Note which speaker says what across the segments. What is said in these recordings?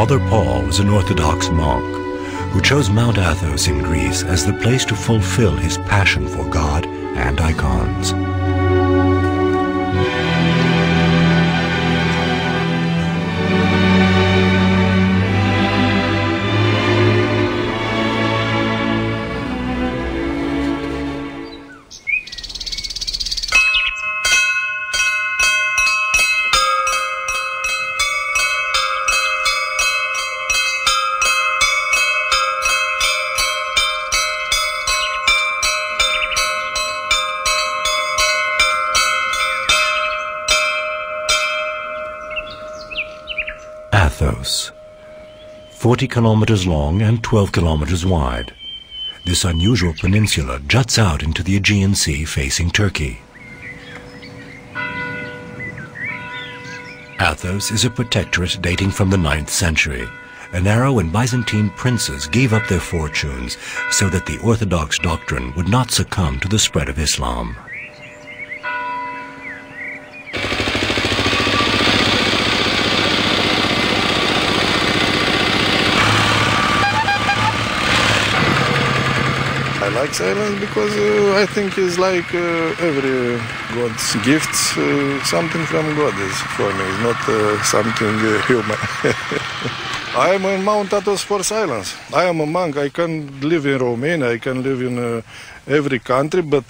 Speaker 1: Father Paul is an Orthodox monk who chose Mount Athos in Greece as the place to fulfill his passion for God and icons. Athos, 40 kilometers long and 12 kilometers wide. This unusual peninsula juts out into the Aegean Sea facing Turkey. Athos is a protectorate dating from the 9th century. An era when Byzantine princes gave up their fortunes so that the Orthodox doctrine would not succumb to the spread of Islam.
Speaker 2: I like silence because I think it's like every God's gifts, something from God is for me, it's not something human. I am in Mount Athos for silence. I am a monk, I can live in Romania, I can live in every country, but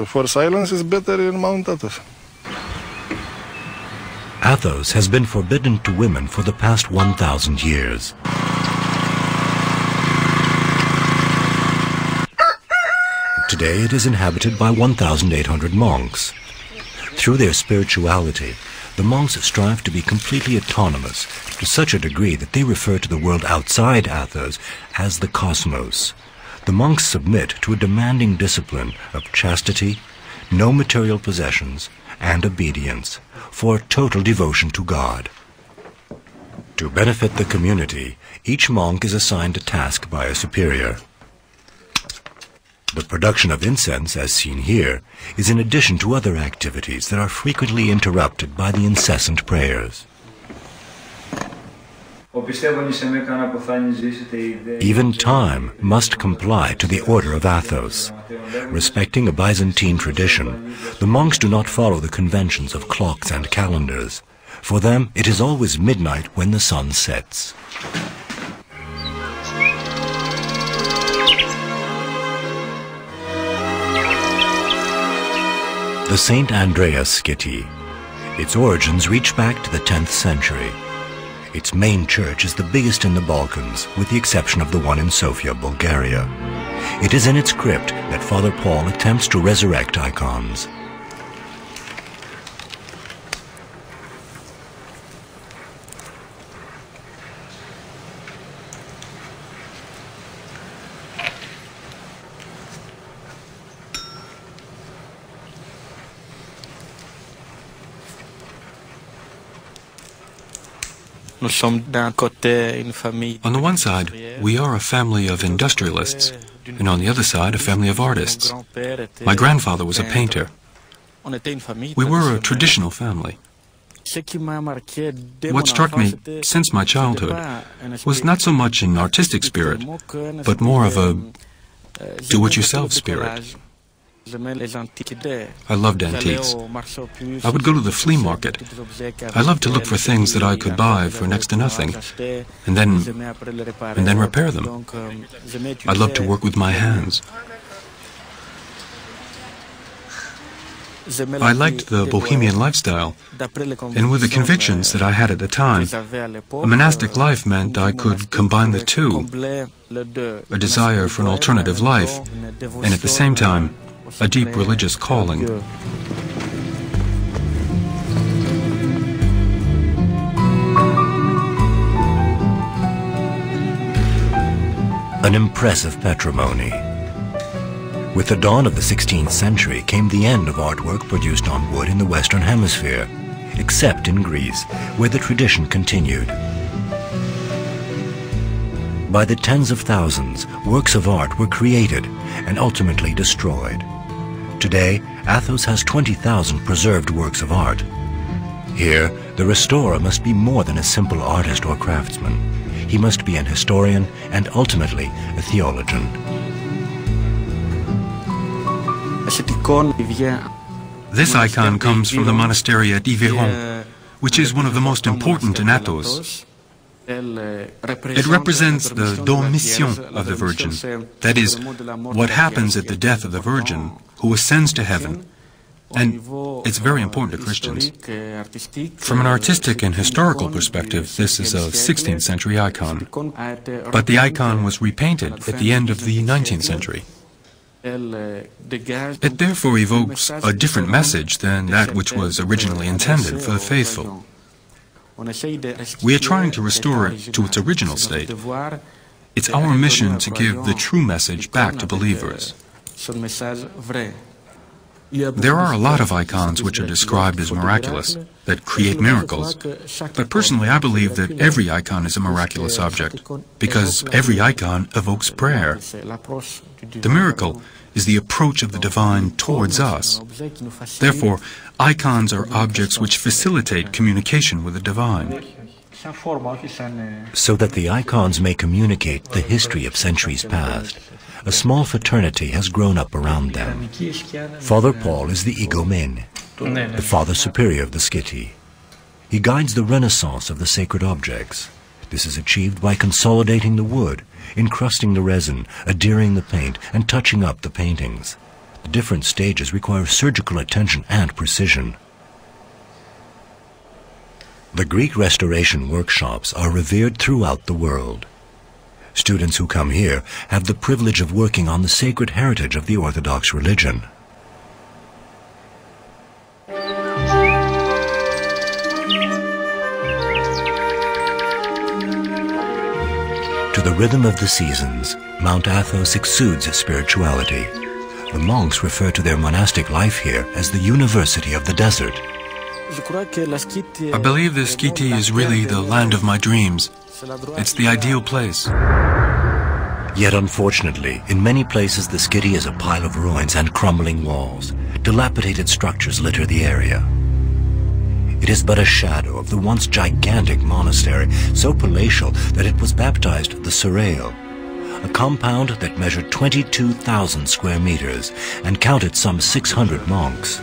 Speaker 2: for silence is better in Mount Athos.
Speaker 1: Athos has been forbidden to women for the past 1,000 years. Today it is inhabited by 1,800 monks. Through their spirituality, the monks strive to be completely autonomous to such a degree that they refer to the world outside Athos as the cosmos. The monks submit to a demanding discipline of chastity, no material possessions, and obedience for total devotion to God. To benefit the community, each monk is assigned a task by a superior. The production of incense, as seen here, is in addition to other activities that are frequently interrupted by the incessant prayers. Even time must comply to the order of Athos. Respecting a Byzantine tradition, the monks do not follow the conventions of clocks and calendars. For them, it is always midnight when the sun sets. The St. Andreas Skitty. Its origins reach back to the 10th century. Its main church is the biggest in the Balkans, with the exception of the one in Sofia, Bulgaria. It is in its crypt that Father Paul attempts to resurrect icons.
Speaker 3: On the one side, we are a family of industrialists, and on the other side, a family of artists. My grandfather was a painter. We were a traditional family. What struck me since my childhood was not so much an artistic spirit, but more of a do-it-yourself spirit. I loved antiques. I would go to the flea market. I loved to look for things that I could buy for next to nothing, and then repair them. I loved to work with my hands. I liked the bohemian lifestyle, and with the convictions that I had at the time, a monastic life meant I could combine the two, a desire for an alternative life, and at the same time, a deep religious calling.
Speaker 1: An impressive patrimony. With the dawn of the 16th century came the end of artwork produced on wood in the Western Hemisphere, except in Greece, where the tradition continued. By the tens of thousands, works of art were created and ultimately destroyed. Today, Athos has 20,000 preserved works of art. Here, the restorer must be more than a simple artist or craftsman. He must be an historian and ultimately a theologian.
Speaker 3: This icon comes from the monastery at Yveron, which is one of the most important in Athos. It represents the don mission of the Virgin, that is, what happens at the death of the Virgin, who ascends to heaven, and it's very important to Christians. From an artistic and historical perspective, this is a 16th century icon, but the icon was repainted at the end of the 19th century. It therefore evokes a different message than that which was originally intended for the faithful. We are trying to restore it to its original state. It's our mission to give the true message back to believers. There are a lot of icons which are described as miraculous, that create miracles, but personally I believe that every icon is a miraculous object, because every icon evokes prayer. The miracle is the approach of the divine towards us. Therefore, icons are objects which facilitate communication with the divine.
Speaker 1: So that the icons may communicate the history of centuries past, a small fraternity has grown up around them. Father Paul is the igumene, the Father Superior of the Skiti. He guides the renaissance of the sacred objects. This is achieved by consolidating the wood, encrusting the resin, adhering the paint, and touching up the paintings. The different stages require surgical attention and precision. The Greek restoration workshops are revered throughout the world. Students who come here have the privilege of working on the sacred heritage of the Orthodox religion. To the rhythm of the seasons, Mount Athos exudes spirituality. The monks refer to their monastic life here as the University of the Desert.
Speaker 3: I believe the Skiti is really the land of my dreams. It's the ideal place.
Speaker 1: Yet unfortunately, in many places the Skiti is a pile of ruins and crumbling walls. Dilapidated structures litter the area. It is but a shadow of the once gigantic monastery, so palatial that it was baptized the Serail, a compound that measured 22,000 square meters and counted some 600 monks.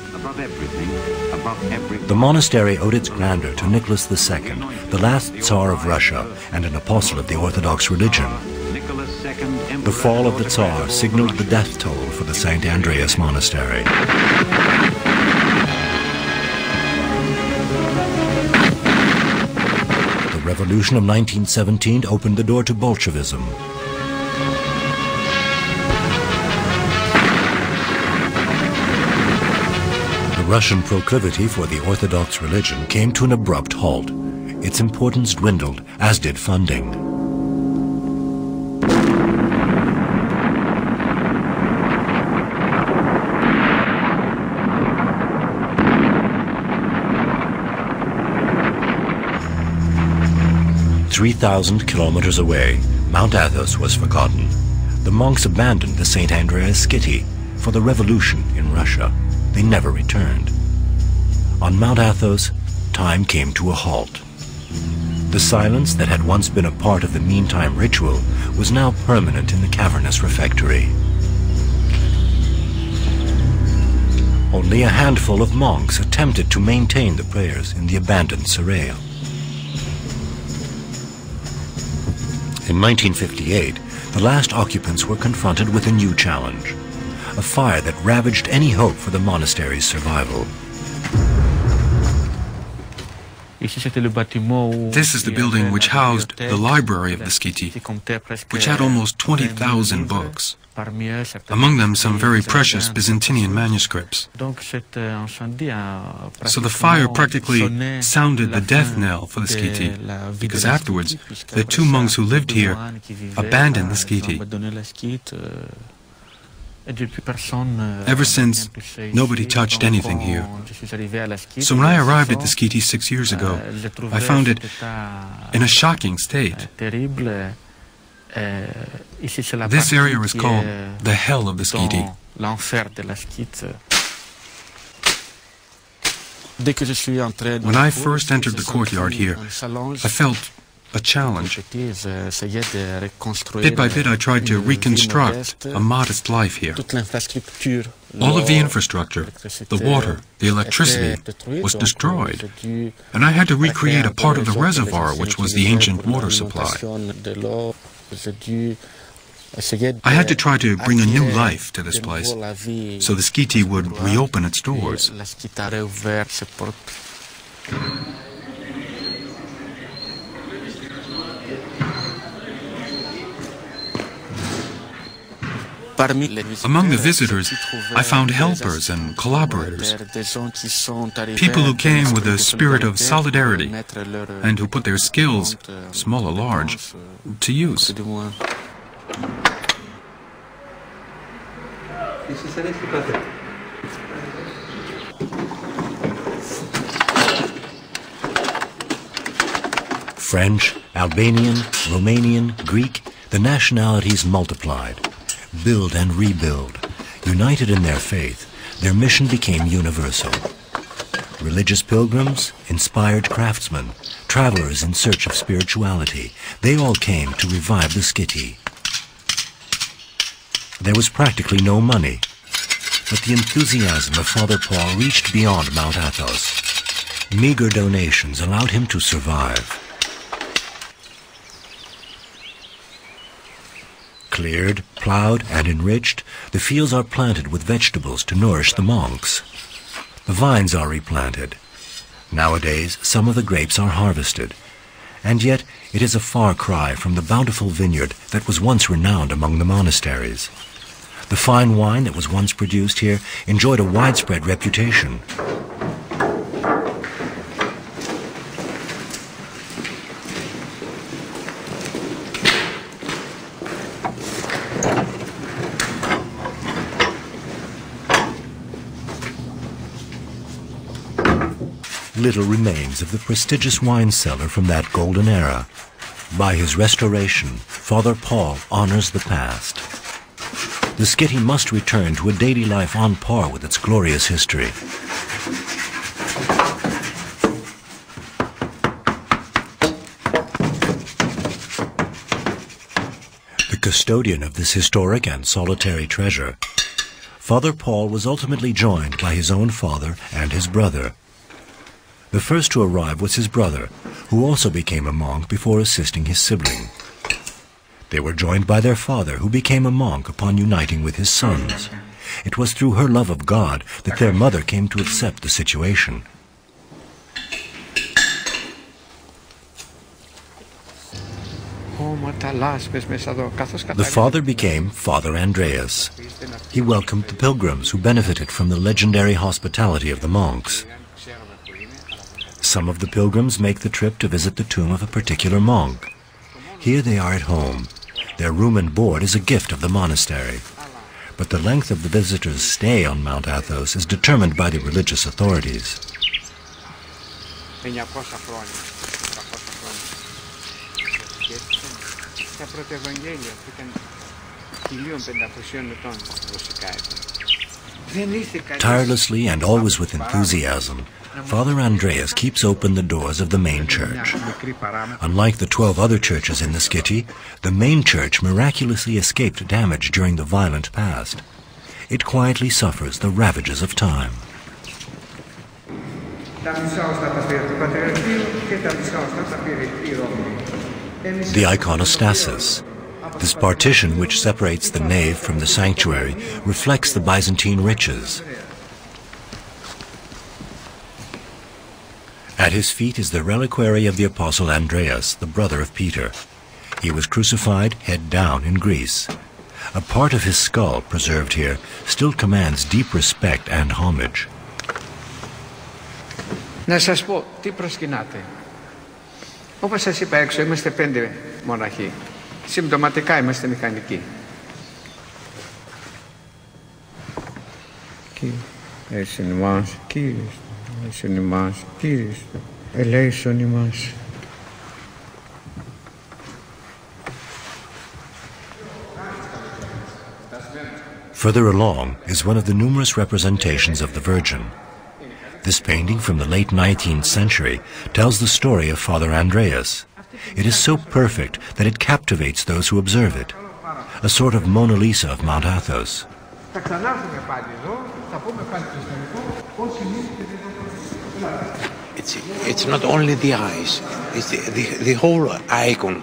Speaker 1: The monastery owed its grandeur to Nicholas II, the last Tsar of Russia and an apostle of the Orthodox religion. The fall of the Tsar signaled the death toll for the St. Andreas Monastery. The revolution of 1917 opened the door to Bolshevism. The Russian proclivity for the Orthodox religion came to an abrupt halt. Its importance dwindled, as did funding. "3,000 kilometers away, Mount Athos was forgotten. The monks abandoned the St. Andreas Skiti for the revolution in Russia. They never returned. On Mount Athos, time came to a halt. The silence that had once been a part of the meantime ritual was now permanent in the cavernous refectory. Only a handful of monks attempted to maintain the prayers in the abandoned Serail. In 1958, the last occupants were confronted with a new challenge, a fire that ravaged any hope for the monastery's survival.
Speaker 3: This is the building which housed the library of the Skiti, which had almost 20,000 books, among them some very precious Byzantine manuscripts. So the fire practically sounded the death knell for the Skiti, because afterwards the two monks who lived here abandoned the Skiti. Ever since, nobody touched anything here. So when I arrived at the Skiti 6 years ago, I found it in a shocking state. This area is called the Hell of the Skiti. When I first entered the courtyard here, I felt a challenge. Bit by bit I tried to reconstruct a modest life here. All of the infrastructure, the water, the electricity, was destroyed, and I had to recreate a part of the reservoir which was the ancient water supply. I had to try to bring a new life to this place, so the skiti would reopen its doors. Among the visitors, I found helpers and collaborators, people who came with a spirit of solidarity and who put their skills, small or large, to use.
Speaker 1: French, Albanian, Romanian, Greek, the nationalities multiplied. Build and rebuild. United in their faith, their mission became universal. Religious pilgrims, inspired craftsmen, travelers in search of spirituality, they all came to revive the skiti. There was practically no money, but the enthusiasm of Father Paul reached beyond Mount Athos. Meager donations allowed him to survive. Cleared, plowed, and enriched, the fields are planted with vegetables to nourish the monks. The vines are replanted. Nowadays, some of the grapes are harvested. And yet, it is a far cry from the bountiful vineyard that was once renowned among the monasteries. The fine wine that was once produced here enjoyed a widespread reputation. Little remains of the prestigious wine cellar from that golden era. By his restoration, Father Paul honors the past. The skiti must return to a daily life on par with its glorious history. The custodian of this historic and solitary treasure, Father Paul was ultimately joined by his own father and his brother. The first to arrive was his brother, who also became a monk before assisting his sibling. They were joined by their father, who became a monk upon uniting with his sons. It was through her love of God that their mother came to accept the situation. The father became Father Andreas. He welcomed the pilgrims who benefited from the legendary hospitality of the monks. Some of the pilgrims make the trip to visit the tomb of a particular monk. Here they are at home. Their room and board is a gift of the monastery. But the length of the visitor's stay on Mount Athos is determined by the religious authorities. Tirelessly and always with enthusiasm, Father Andreas keeps open the doors of the main church. Unlike the 12 other churches in the skiti, the main church miraculously escaped damage during the violent past. It quietly suffers the ravages of time. The iconostasis. This partition which separates the nave from the sanctuary reflects the Byzantine riches. At his feet is the reliquary of the Apostle Andreas, the brother of Peter. He was crucified head down in Greece. A part of his skull, preserved here, still commands deep respect and homage.
Speaker 4: Να σας πω τι προσκυνάτε. Όπως σας είπα έξω, είμαστε 5 μοναχοί. Συμπτωματικά είμαστε μηχανικοί. Έσον ημάς, Κύριος. Έσον ημάς, Κύριος. Ελέησον ημάς.
Speaker 1: Further along is one of the numerous representations of the Virgin. This painting from the late 19th century tells the story of Father Andreas. It is so perfect that it captivates those who observe it, a sort of Mona Lisa of Mount Athos.
Speaker 5: It's not only the eyes, it's the whole icon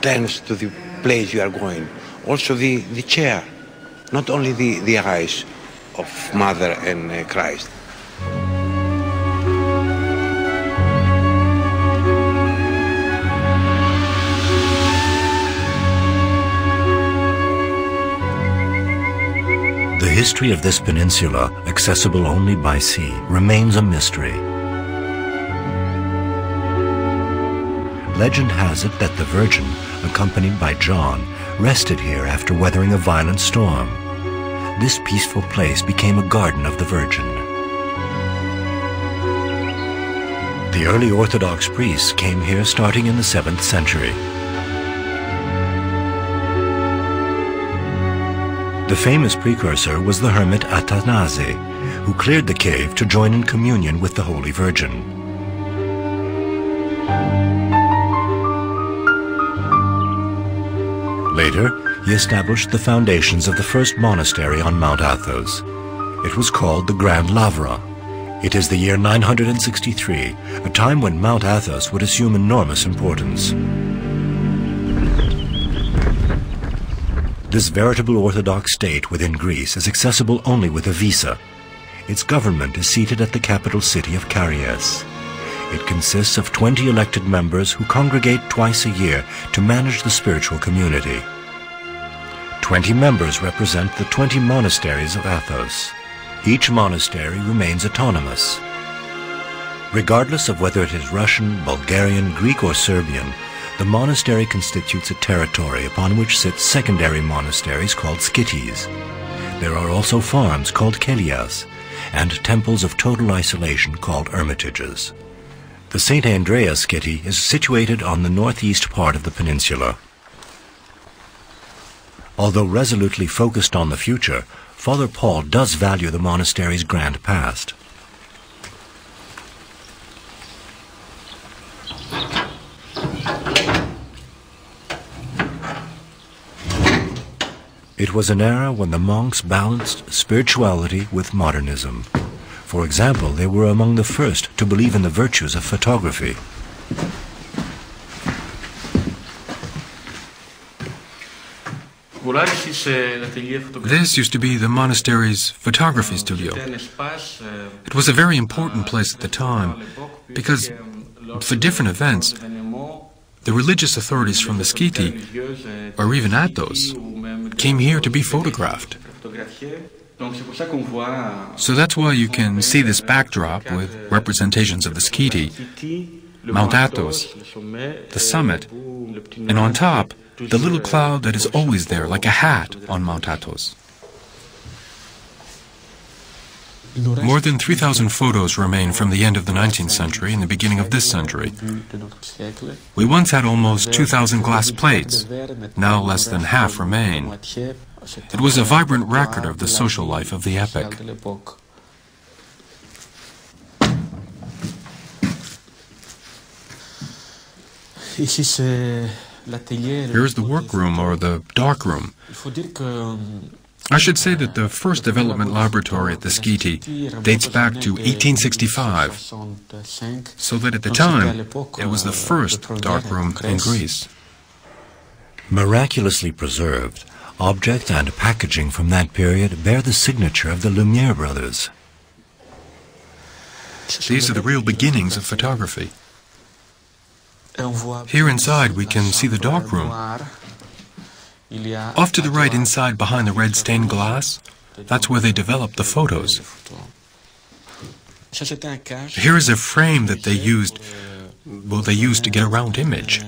Speaker 5: turns to the place you are going. Also the chair, not only the eyes of Mother and Christ.
Speaker 1: The history of this peninsula, accessible only by sea, remains a mystery. Legend has it that the Virgin, accompanied by John, rested here after weathering a violent storm. This peaceful place became a garden of the Virgin. The early Orthodox priests came here starting in the 7th century. The famous precursor was the hermit Athanasi, who cleared the cave to join in communion with the Holy Virgin. Later, he established the foundations of the first monastery on Mount Athos. It was called the Grand Lavra. It is the year 963, a time when Mount Athos would assume enormous importance. This veritable Orthodox state within Greece is accessible only with a visa. Its government is seated at the capital city of Karies. It consists of 20 elected members who congregate twice a year to manage the spiritual community. 20 members represent the 20 monasteries of Athos. Each monastery remains autonomous. Regardless of whether it is Russian, Bulgarian, Greek, or Serbian, the monastery constitutes a territory upon which sit secondary monasteries called skyties. There are also farms called kelias, and temples of total isolation called hermitages. The St. Andreas skyty is situated on the northeast part of the peninsula. Although resolutely focused on the future, Father Paul does value the monastery's grand past. It was an era when the monks balanced spirituality with modernism. For example, they were among the first to believe in the virtues of photography.
Speaker 3: This used to be the monastery's photography studio. It was a very important place at the time because, for different events, the religious authorities from the Skyti, or even Athos, came here to be photographed. So that's why you can see this backdrop with representations of the Skyti, Mount Athos, the summit, and on top, the little cloud that is always there like a hat on Mount Athos. More than 3,000 photos remain from the end of the 19th century and the beginning of this century. We once had almost 2,000 glass plates. Now less than half remain. It was a vibrant record of the social life of the epoch. Here is the workroom, or the darkroom. I should say that the first development laboratory at the Skyti dates back to 1865, so that at the time it was the first darkroom in Greece.
Speaker 1: Miraculously preserved, objects and packaging from that period bear the signature of the Lumiere brothers.
Speaker 3: These are the real beginnings of photography. Here inside we can see the darkroom. Off to the right inside behind the red stained glass, that's where they developed the photos. Here is a frame that they used to get a round image.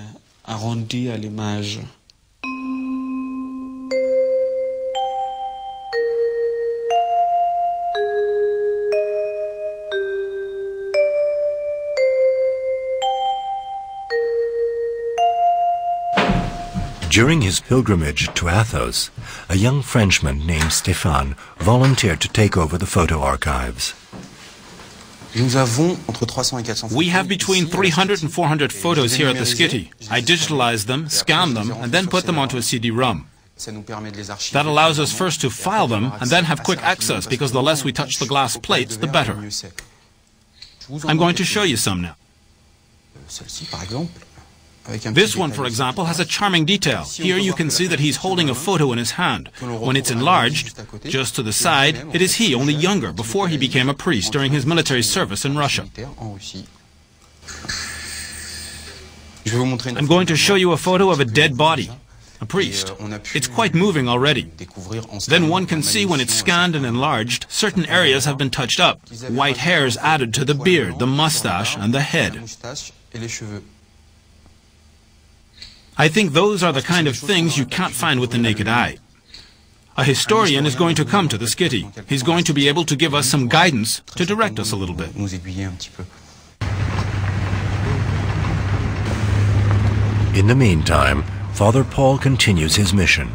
Speaker 1: During his pilgrimage to Athos, a young Frenchman named Stéphane volunteered to take over the photo archives.
Speaker 6: We have between 300 and 400 photos here at the Skitty. I digitalize them, scan them, and then put them onto a CD-ROM. That allows us first to file them and then have quick access, because the less we touch the glass plates, the better. I'm going to show you some now. This one, for example, has a charming detail. Here you can see that he's holding a photo in his hand. When it's enlarged, just to the side, it is he, only younger, before he became a priest during his military service in Russia. I'm going to show you a photo of a dead body, a priest. It's quite moving already. Then one can see when it's scanned and enlarged, certain areas have been touched up. White hairs added to the beard, the mustache, and the head. I think those are the kind of things you can't find with the naked eye. A historian is going to come to the Skitty. He's going to be able to give us some guidance to direct us a little bit.
Speaker 1: In the meantime, Father Paul continues his mission.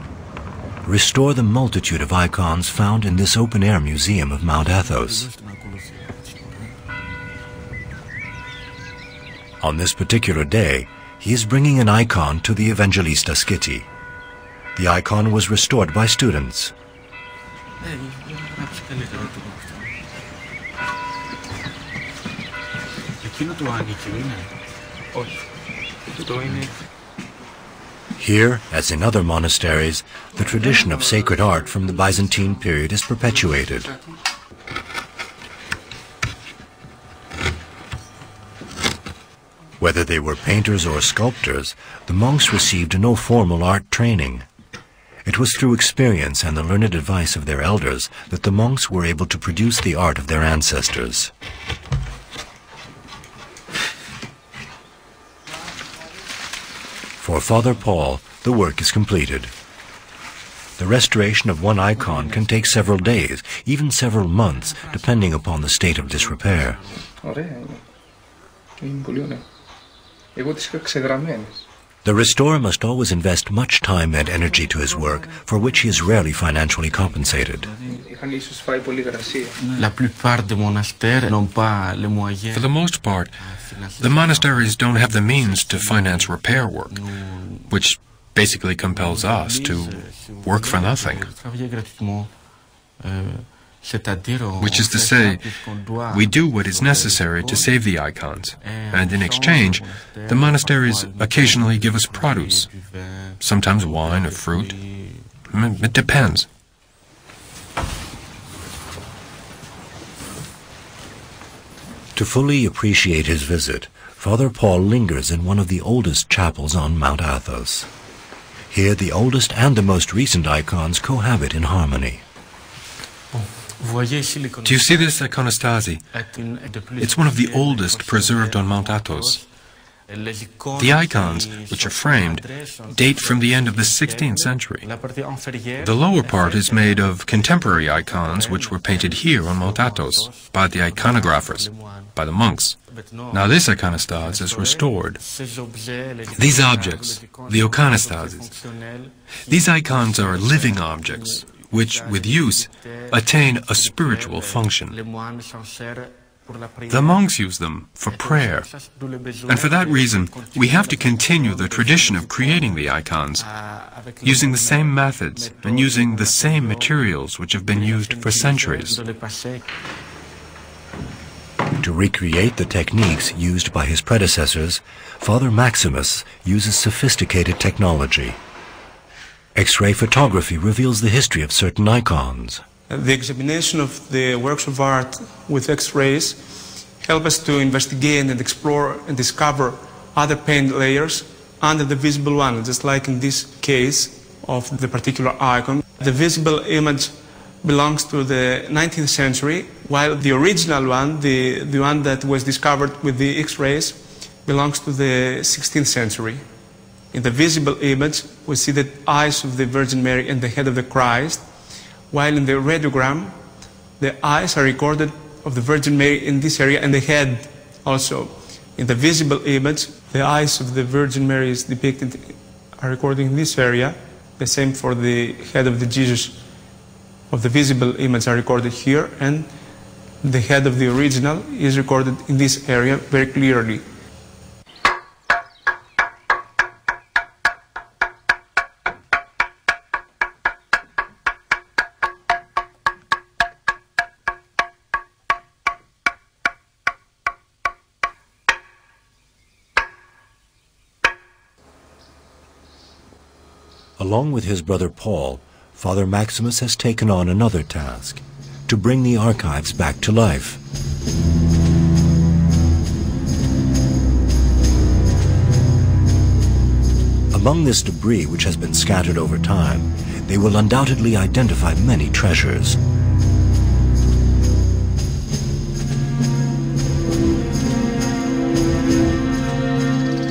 Speaker 1: Restore the multitude of icons found in this open-air museum of Mount Athos. On this particular day, he is bringing an icon to the Evangelista Skitty. The icon was restored by students. Here, as in other monasteries, the tradition of sacred art from the Byzantine period is perpetuated. Whether they were painters or sculptors, the monks received no formal art training. It was through experience and the learned advice of their elders that the monks were able to produce the art of their ancestors. For Father Paul, the work is completed. The restoration of one icon can take several days, even several months, depending upon the state of disrepair. The restorer must always invest much time and energy to his work, for which he is rarely financially compensated.
Speaker 3: For the most part, the monasteries don't have the means to finance repair work, which basically compels us to work for nothing. Which is to say, we do what is necessary to save the icons, and in exchange, the monasteries occasionally give us produce, sometimes wine or fruit. It depends.
Speaker 1: To fully appreciate his visit, Father Paul lingers in one of the oldest chapels on Mount Athos. Here, the oldest and the most recent icons cohabit in harmony.
Speaker 3: Do you see this iconostase? It's one of the oldest preserved on Mount Athos. The icons, which are framed, date from the end of the 16th century. The lower part is made of contemporary icons which were painted here on Mount Athos by the iconographers, by the monks. Now this iconostase is restored. These objects, the iconostases, these icons are living objects, which, with use, attain a spiritual function. The monks use them for prayer, and for that reason, we have to continue the tradition of creating the icons, using the same methods and using the same materials which have been used for centuries.
Speaker 1: To recreate the techniques used by his predecessors, Father Maximus uses sophisticated technology. X-ray photography reveals the history of certain icons.
Speaker 7: The examination of the works of art with X-rays help us to investigate and explore and discover other paint layers under the visible one, just like in this case of the particular icon. The visible image belongs to the 19th century, while the original one, the one that was discovered with the X-rays, belongs to the 16th century. In the visible image, we see the eyes of the Virgin Mary and the head of the Christ, while in the radiogram, the eyes are recorded of the Virgin Mary in this area and the head also. In the visible image, the eyes of the Virgin Mary is depicted, are recorded in this area. The same for the head of the Jesus of the visible image are recorded here, and The head of the original is recorded in this area very clearly.
Speaker 1: Along with his brother Paul, Father Maximus has taken on another task, to bring the archives back to life. Among this debris which has been scattered over time, they will undoubtedly identify many treasures.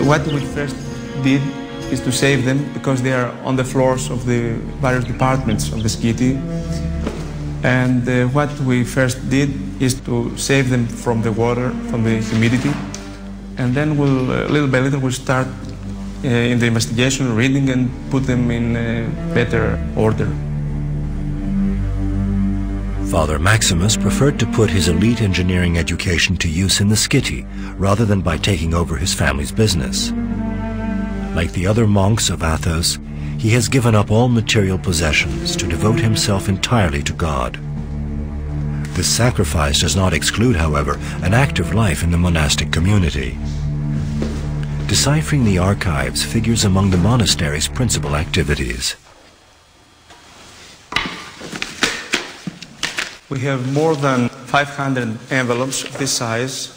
Speaker 7: What we first did is to save them because they are on the floors of the various departments of the skitty. And what we first did is to save them from the water, from the humidity. And then we'll, little by little, we'll start in the investigation, reading, and put them in better order.
Speaker 1: Father Maximus preferred to put his elite engineering education to use in the skitty, rather than by taking over his family's business. Like the other monks of Athos, he has given up all material possessions to devote himself entirely to God. This sacrifice does not exclude, however, an active life in the monastic community. Deciphering the archives figures among the monastery's principal activities.
Speaker 7: We have more than 500 envelopes of this size,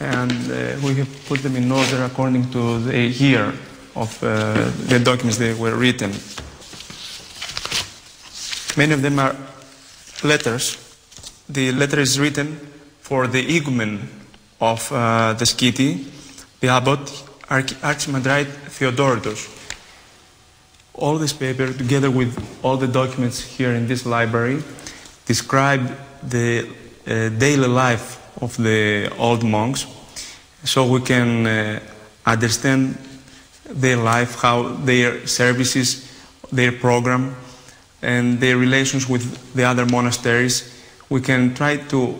Speaker 7: and we have put them in order according to the year of the documents that were written. Many of them are letters. The letter is written for the igumen of the skitty, the abbot, Archimandrite Theodoratos. All this paper, together with all the documents here in this library, describe the daily life of the old monks, so we can understand their life, how their services, their program, and their relations with the other monasteries. We can try to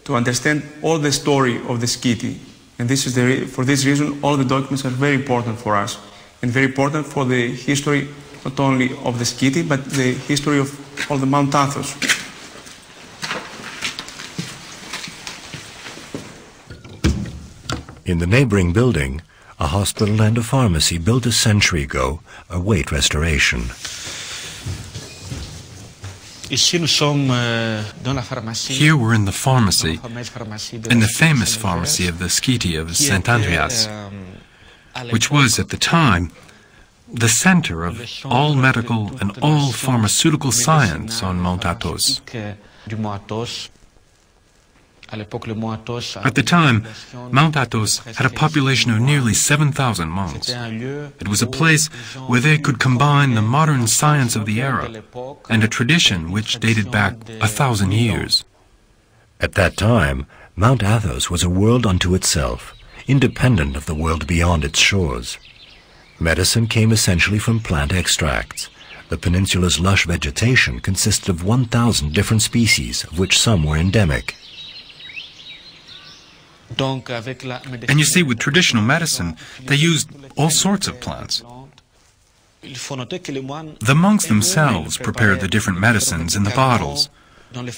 Speaker 7: understand all the story of the skitty. And this is for this reason, all the documents are very important for us, and very important for the history not only of the skitty, but the history of all the Mount Athos.
Speaker 1: In the neighboring building, a hospital and a pharmacy built a century ago await restoration.
Speaker 3: Here we're in the pharmacy, in the famous pharmacy of the skitty of St. Andreas, which was at the time the center of all medical and all pharmaceutical science on Mount Athos. At the time, Mount Athos had a population of nearly 7,000 monks. It was a place where they could combine the modern science of the era and a tradition which dated back 1,000 years.
Speaker 1: At that time, Mount Athos was a world unto itself, independent of the world beyond its shores. Medicine came essentially from plant extracts. The peninsula's lush vegetation consisted of 1,000 different species, of which some were endemic.
Speaker 3: And you see, with traditional medicine, they used all sorts of plants. The monks themselves prepared the different medicines in the bottles, and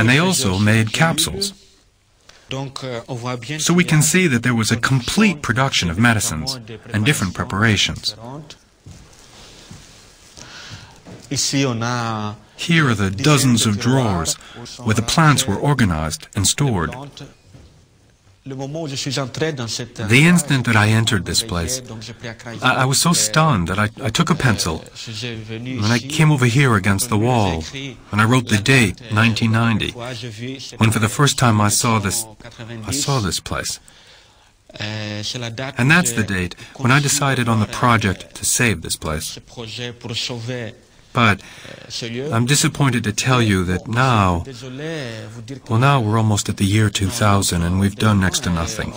Speaker 3: they also made capsules. So we can see that there was a complete production of medicines and different preparations. Here are the dozens of drawers where the plants were organized and stored. The instant that I entered this place, I was so stunned that I took a pencil and I came over here against the wall and I wrote the date, 1990, when for the first time I saw this place. And that's the date when I decided on the project to save this place. But I'm disappointed to tell you that now we're almost at the year 2000 and we've done next to nothing.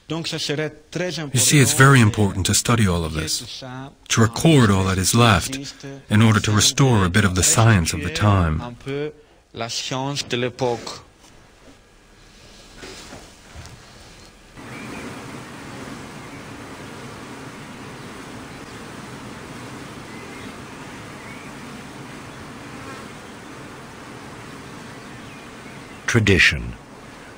Speaker 3: You see, it's very important to study all of this, to record all that is left, in order to restore a bit of the science of the time.
Speaker 1: Tradition.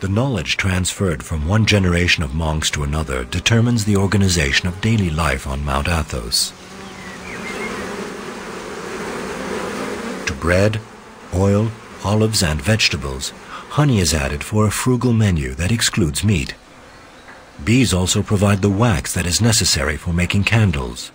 Speaker 1: The knowledge transferred from one generation of monks to another determines the organization of daily life on Mount Athos. To bread, oil, olives and vegetables, honey is added for a frugal menu that excludes meat. Bees also provide the wax that is necessary for making candles.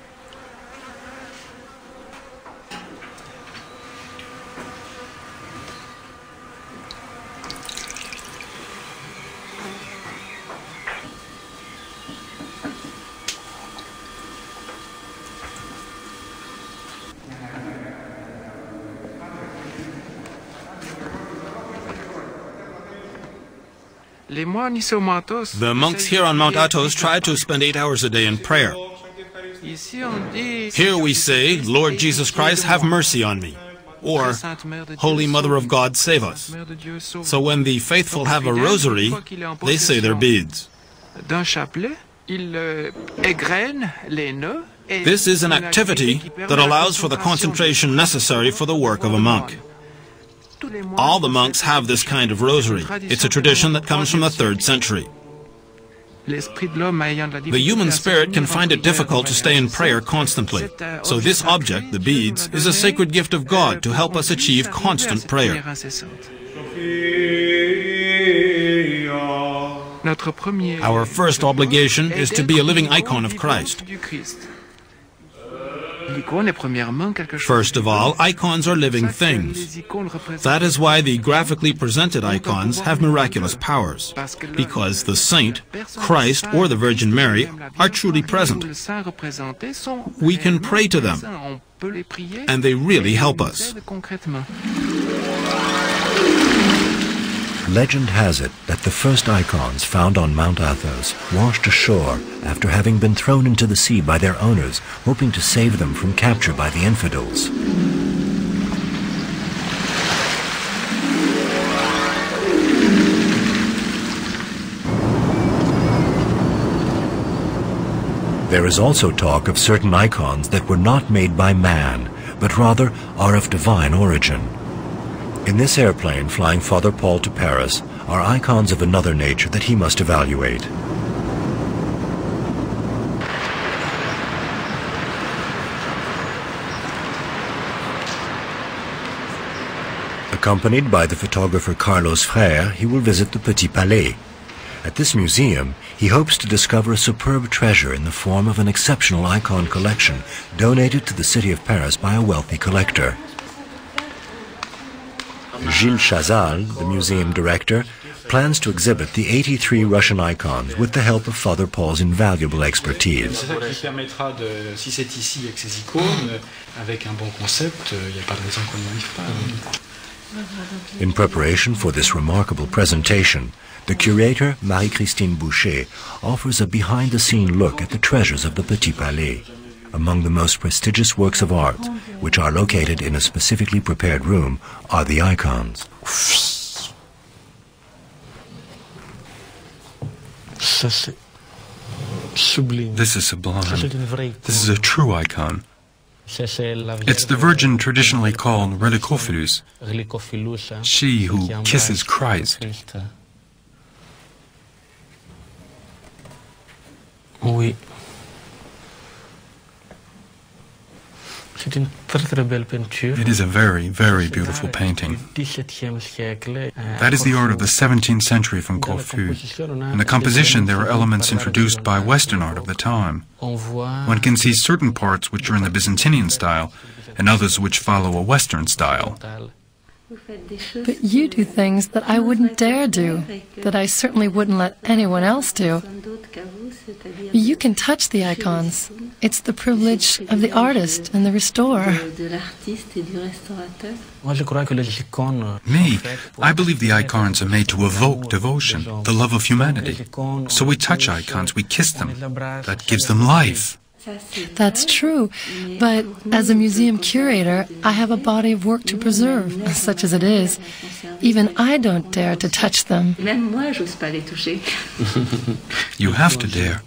Speaker 6: The monks here on Mount Athos try to spend 8 hours a day in prayer. Here we say, Lord Jesus Christ, have mercy on me, or Holy Mother of God, save us. So when the faithful have a rosary, they say their beads. This is an activity that allows for the concentration necessary for the work of a monk. All the monks have this kind of rosary. It's a tradition that comes from the 3rd century. The human spirit can find it difficult to stay in prayer constantly. So this object, the beads, is a sacred gift of God to help us achieve constant prayer. Our first obligation is to be a living icon of Christ. First of all, icons are living things. That is why the graphically presented icons have miraculous powers, because the saint, Christ, or the Virgin Mary are truly present. We can pray to them, and they really help us.
Speaker 1: Legend has it that the first icons found on Mount Athos washed ashore after having been thrown into the sea by their owners, hoping to save them from capture by the infidels. There is also talk of certain icons that were not made by man, but rather are of divine origin. In this airplane flying Father Paul to Paris are icons of another nature that he must evaluate. Accompanied by the photographer Carlos Frère, he will visit the Petit Palais. At this museum, he hopes to discover a superb treasure in the form of an exceptional icon collection donated to the city of Paris by a wealthy collector. Gilles Chazal, the museum director, plans to exhibit the 83 Russian icons with the help of Father Paul's invaluable expertise. In preparation for this remarkable presentation, the curator, Marie-Christine Boucher, offers a behind-the-scene look at the treasures of the Petit Palais. Among the most prestigious works of art, which are located in a specifically prepared room, are the icons.
Speaker 3: This is sublime. This is a true icon. It's the Virgin traditionally called Relicophilus, she who kisses Christ.
Speaker 8: Oui.
Speaker 3: It is a very, very beautiful painting. That is the art of the 17th century from Corfu. In the composition, there are elements introduced by Western art of the time. One can see certain parts which are in the Byzantine style, and others which follow a Western style.
Speaker 8: But you do things that I wouldn't dare do, that I certainly wouldn't let anyone else do. You can touch the icons. It's the privilege of the artist and the restorer.
Speaker 3: Me, I believe the icons are made to evoke devotion, the love of humanity. So we touch icons, we kiss them. That gives them life.
Speaker 8: That's true, but as a museum curator, I have a body of work to preserve, such as it is. Even I don't dare to touch them.
Speaker 3: You have to dare.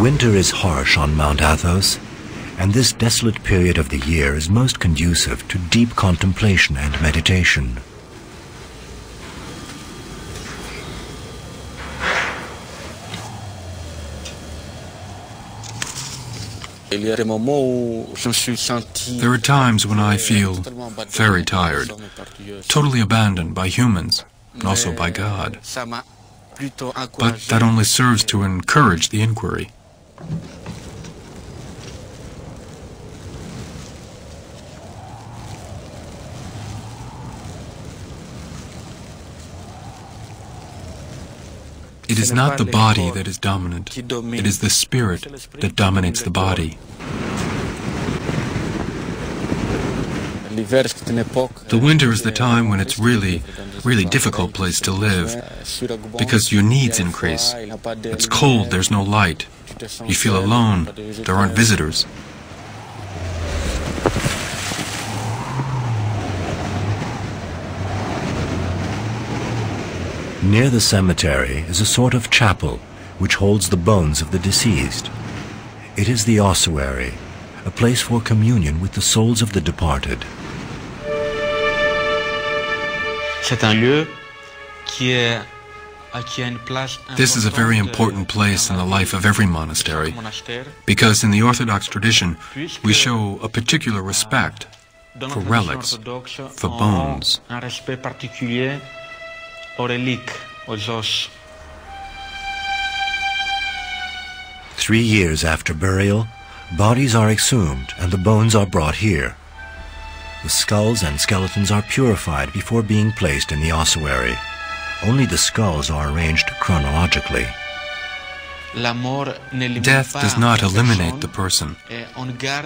Speaker 1: Winter is harsh on Mount Athos, and this desolate period of the year is most conducive to deep contemplation and meditation.
Speaker 3: There are times when I feel very tired, totally abandoned by humans, and also by God. But that only serves to encourage the inquiry. It is not the body that is dominant, it is the spirit that dominates the body. The winter is the time when it's really difficult place to live, because your needs increase. It's cold, there's no light. You feel alone, there aren't visitors.
Speaker 1: Near the cemetery is a sort of chapel which holds the bones of the deceased. It is the ossuary, a place for communion with the souls of the departed.
Speaker 3: This is a very important place in the life of every monastery, because in the Orthodox tradition we show a particular respect for relics, for bones.
Speaker 1: 3 years after burial, bodies are exhumed and the bones are brought here. The skulls and skeletons are purified before being placed in the ossuary. Only the skulls are arranged chronologically.
Speaker 3: Death does not eliminate the person,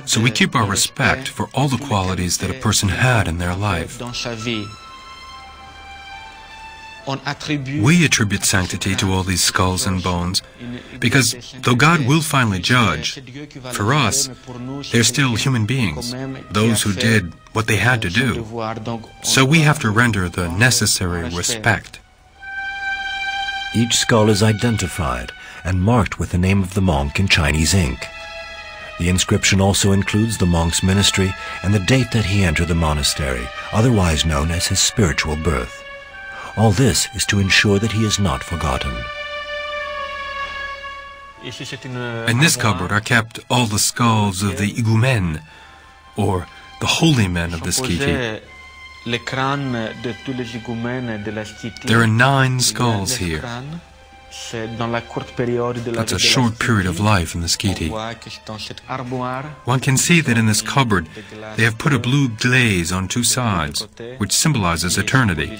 Speaker 3: so we keep our respect for all the qualities that a person had in their life. We attribute sanctity to all these skulls and bones because, though God will finally judge, for us, they're still human beings, those who did what they had to do. So we have to render the necessary respect.
Speaker 1: Each skull is identified and marked with the name of the monk in Chinese ink. The inscription also includes the monk's ministry and the date that he entered the monastery, otherwise known as his spiritual birth. All this is to ensure that he is not forgotten.
Speaker 3: In this cupboard are kept all the skulls of the igoumen, or the holy men of the skiti. There are 9 skulls here. That's a short period of life in the skiti. One can see that in this cupboard they have put a blue glaze on 2 sides, which symbolizes eternity.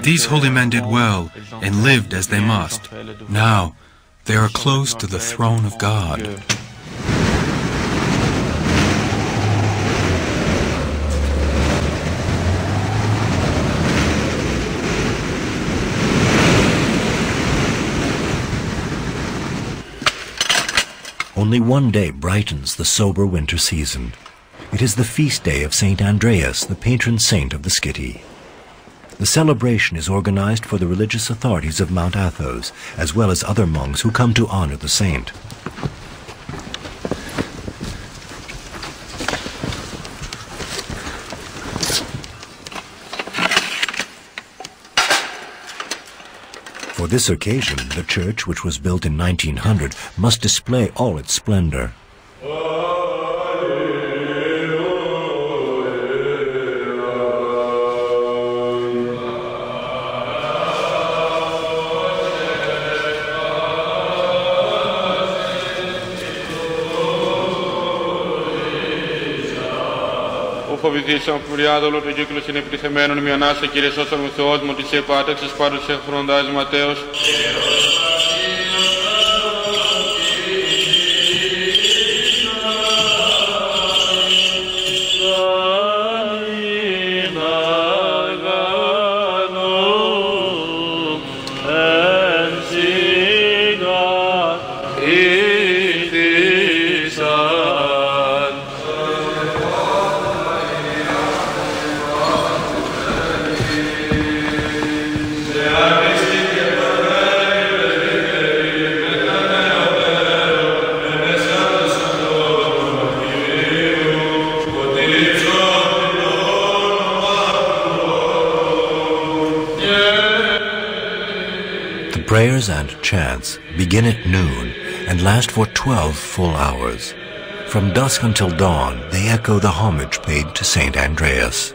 Speaker 3: These holy men did well and lived as they must. Now they are close to the throne of God.
Speaker 1: Only one day brightens the sober winter season. It is the feast day of St. Andreas, the patron saint of the skiti. The celebration is organized for the religious authorities of Mount Athos, as well as other monks who come to honor the saint. For this occasion, the church, which was built in 1900, must display all its splendor.
Speaker 9: φοβηθείς από πουριάδολο του κύκλου συνεπιτιθεμένων μη ανάσα Κύριε σώσον μου Θεός μου της επάταξης πάντως φροντάζει Ματέος.
Speaker 1: Prayers and chants begin at noon and last for 12 full hours. From dusk until dawn, they echo the homage paid to Saint Andreas.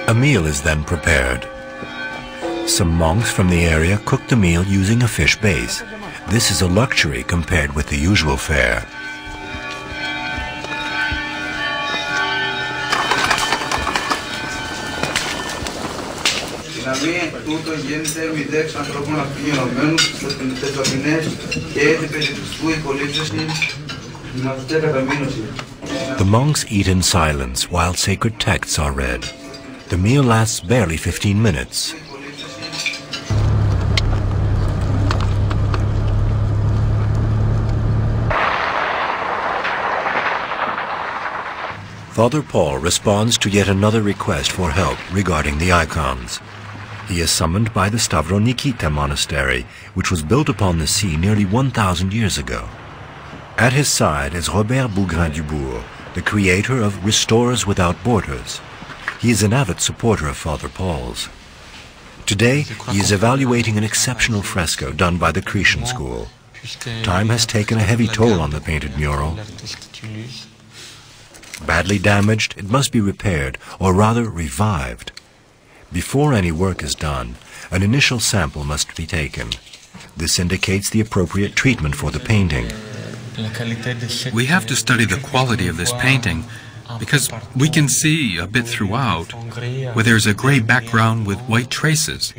Speaker 1: A meal is then prepared. Some monks from the area cook the meal using a fish base. This is a luxury compared with the usual fare. The monks eat in silence while sacred texts are read. The meal lasts barely 15 minutes. Father Paul responds to yet another request for help regarding the icons. He is summoned by the Stavronikita monastery, which was built upon the sea nearly 1,000 years ago. At his side is Robert Bougrain-Dubourg, the creator of Restorers Without Borders. He is an avid supporter of Father Paul's. Today, he is evaluating an exceptional fresco done by the Cretan school. Time has taken a heavy toll on the painted mural. Badly damaged, it must be repaired, or rather revived. Before any work is done, an initial sample must be taken. This indicates the appropriate treatment for the painting.
Speaker 3: We have to study the quality of this painting because we can see a bit throughout where there's a gray background with white traces.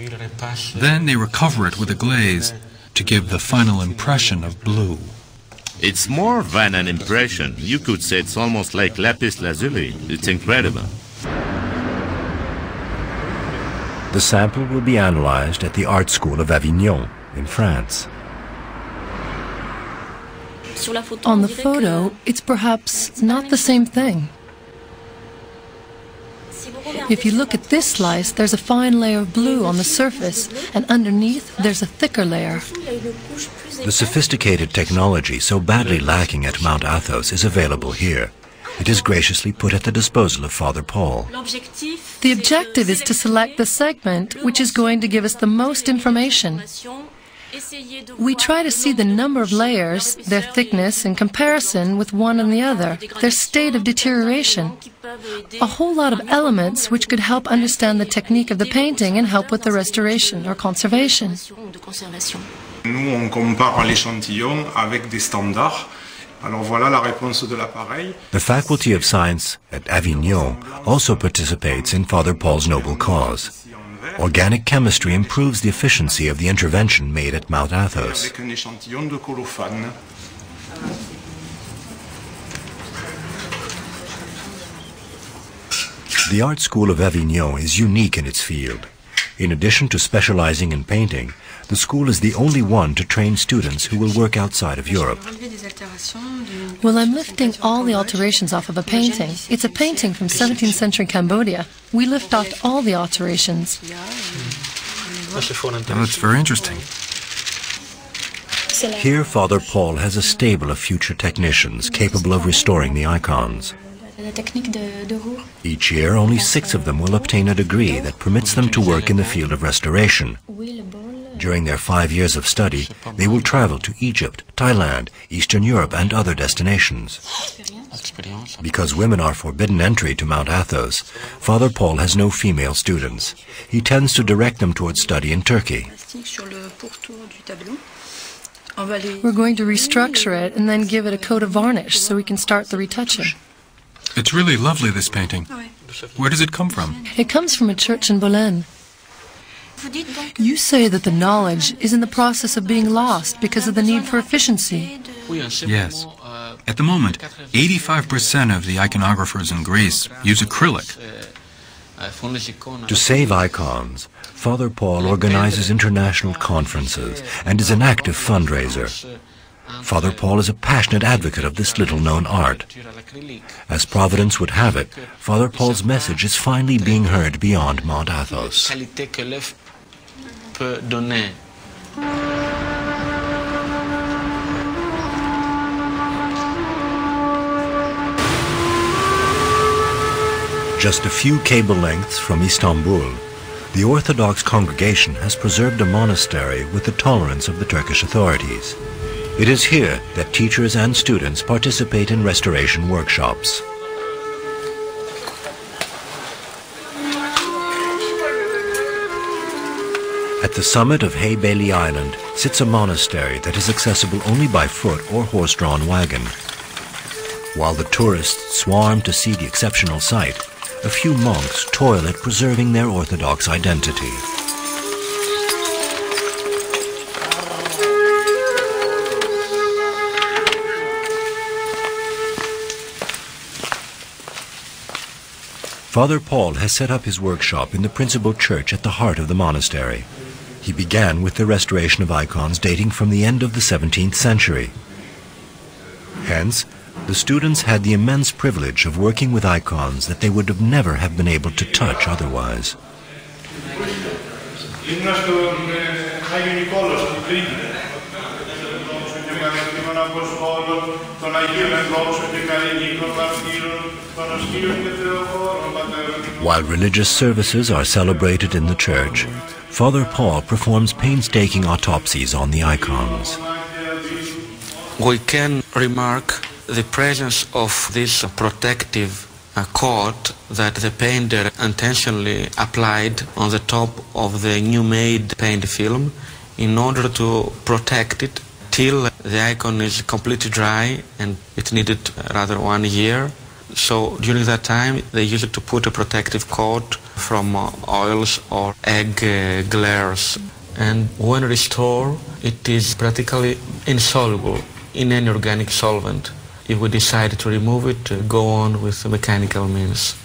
Speaker 3: Then they recover it with a glaze to give the final impression of blue.
Speaker 10: It's more than an impression. You could say it's almost like lapis lazuli. It's incredible.
Speaker 1: The sample will be analyzed at the art school of Avignon in France.
Speaker 8: On the photo, it's perhaps not the same thing. If you look at this slice, there's a fine layer of blue on the surface, and underneath there's a thicker layer.
Speaker 1: The sophisticated technology so badly lacking at Mount Athos is available here. It is graciously put at the disposal of Father Paul.
Speaker 8: The objective is to select the segment which is going to give us the most information. We try to see the number of layers, their thickness in comparison with one and the other, their state of deterioration. A whole lot of elements which could help understand the technique of the painting and help with the restoration or conservation.
Speaker 11: Nous, on compare l'échantillon avec des standards. Alors voilà la réponse de l'appareil.
Speaker 1: The Faculty of Science at Avignon also participates in Father Paul's noble cause. Organic chemistry improves the efficiency of the intervention made at Mount Athos.
Speaker 11: Avec un échantillon de colophane.
Speaker 1: The art school of Avignon is unique in its field. In addition to specializing in painting, the school is the only one to train students who will work outside of Europe.
Speaker 8: Well, I'm lifting all the alterations off of a painting. It's a painting from 17th century Cambodia. We lift off all the alterations.
Speaker 3: Well, that's very interesting.
Speaker 1: Here, Father Paul has a stable of future technicians capable of restoring the icons. Each year, only 6 of them will obtain a degree that permits them to work in the field of restoration. During their 5 years of study, they will travel to Egypt, Thailand, Eastern Europe, and other destinations. Because women are forbidden entry to Mount Athos, Father Paul has no female students. He tends to direct them towards study in Turkey.
Speaker 8: We're going to restructure it and then give it a coat of varnish so we can start the retouching.
Speaker 3: It's really lovely, this painting. Where does it come from?
Speaker 8: It comes from a church in Berlin. You say that the knowledge is in the process of being lost because of the need for efficiency.
Speaker 3: Yes. At the moment, 85% of the iconographers in Greece use acrylic.
Speaker 1: To save icons, Father Paul organizes international conferences and is an active fundraiser. Father Paul is a passionate advocate of this little-known art. As Providence would have it, Father Paul's message is finally being heard beyond Mount Athos. Just a few cable lengths from Istanbul, the Orthodox congregation has preserved a monastery with the tolerance of the Turkish authorities. It is here that teachers and students participate in restoration workshops. At the summit of Heybeli Island sits a monastery that is accessible only by foot or horse-drawn wagon. While the tourists swarm to see the exceptional sight, a few monks toil at preserving their Orthodox identity. Father Paul has set up his workshop in the principal church at the heart of the monastery. He began with the restoration of icons dating from the end of the 17th century. Hence, the students had the immense privilege of working with icons that they would never have been able to touch otherwise. While religious services are celebrated in the church, Father Paul performs painstaking autopsies on the icons.
Speaker 12: We can remark the presence of this protective coat that the painter intentionally applied on the top of the new-made paint film in order to protect it till the icon is completely dry, and it needed rather 1 year. So during that time they used to put a protective coat from oils or egg glares, and when restored it is practically insoluble in any organic solvent. If we decide to remove it, go on with mechanical means.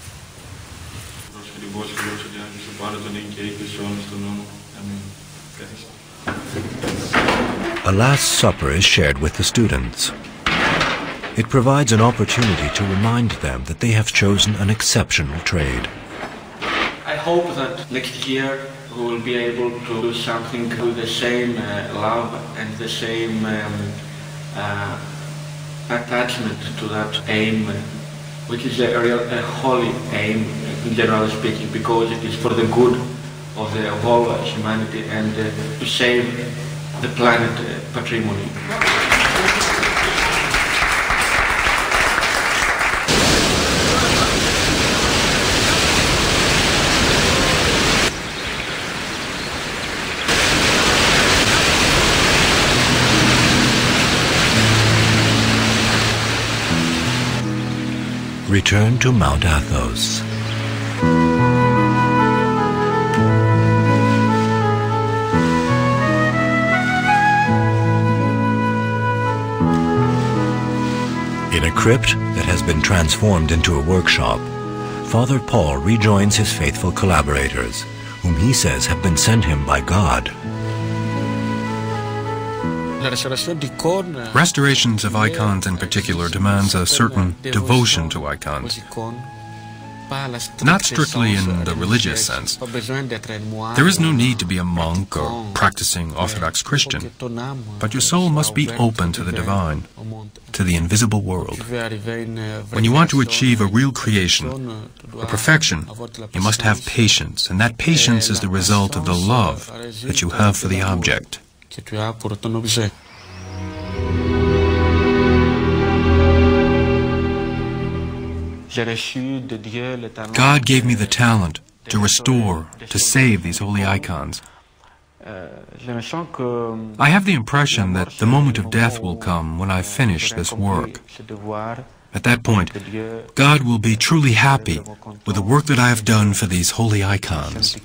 Speaker 1: A last supper is shared with the students. It provides an opportunity to remind them that they have chosen an exceptional trade.
Speaker 12: I hope that next year we will be able to do something with the same love and the same attachment to that aim, which is a holy aim, generally speaking, because it is for the good of all humanity and to save the planet patrimony.
Speaker 1: Return to Mount Athos. In a crypt that has been transformed into a workshop, Father Paul rejoins his faithful collaborators, whom he says have been sent him by God.
Speaker 3: Restorations of icons in particular demands a certain devotion to icons. Not strictly in the religious sense. There is no need to be a monk or practicing Orthodox Christian, but your soul must be open to the divine, to the invisible world. When you want to achieve a real creation, a perfection, you must have patience, and that patience is the result of the love that you have for the object. God gave me the talent to restore, to save these holy icons. I have the impression that the moment of death will come when I finish this work. At that point, God will be truly happy with the work that I have done for these holy icons.